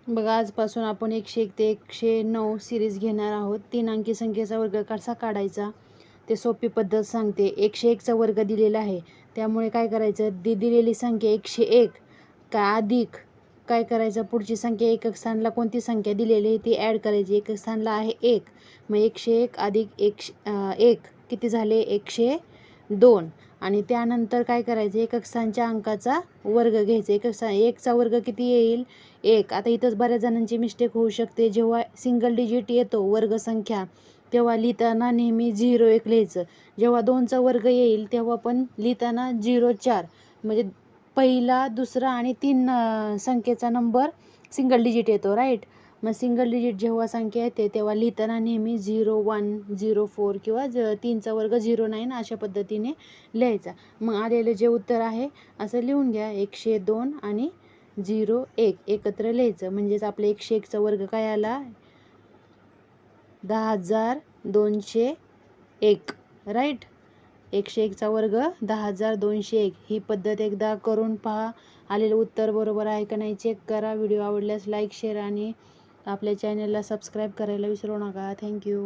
बघा, आजपासून आपण 101 ते 109 सिरीज घेणार आहोत. 3 अंकी संख्येचा वर्ग कसा काढायचा ते सोपी पद्धत सांगते. 101चा वर्ग दिलेला आहे, त्यामुळे काय करायचं, दिलेली संख्या 101 का अधिक काय करायचं, पुढची संख्या एकक स्थानाला कोणती संख्या दिलेली आहे ती ॲड करायची. एकक स्थानाला आहे 1, मग 101 अधिक 1 किती झाले, 102. आणि त्यानंतर काय करायचं, एकक स्थानच्या अंकाचा वर्ग घ्यायचा. एकक स्थान 1चा वर्ग किती येईल, 1. आता इथंच बऱ्याच जणांची मिस्टेक होऊ शकते. जेव्हा सिंगल डिजिट येतो वर्गसंख्या तेव्हा लिहिताना नेहमी 01 लिहायचं. जेव्हा 2चा वर्ग येईल तेव्हा पण लिहिताना 04, म्हणजे पहिला, दुसरा आणि 3 संख्येचा नंबर सिंगल डिजिट येतो, राईट. मग सिंगल डिजिट जेव्हा संख्या येते तेव्हा लिहिताना नेहमी 01, 04 किंवा 3चा वर्ग 09 अशा पद्धतीने लिहायचा. मग आलेलं जे उत्तर आहे असं लिहून घ्या. 102 आणि 01 एकत्र लिहायचं. म्हणजेच आपल्या 101चा वर्ग काय आला, 10,201, राईट. 101चा वर्ग 10,201. ही पद्धत एकदा करून पहा. आलेलं उत्तर बरोबर आहे का नाही चेक करा. व्हिडिओ आवडल्यास लाईक, शेअर आणि आपल्या चॅनलला सबस्क्राईब करायला विसरू नका. थँक्यू.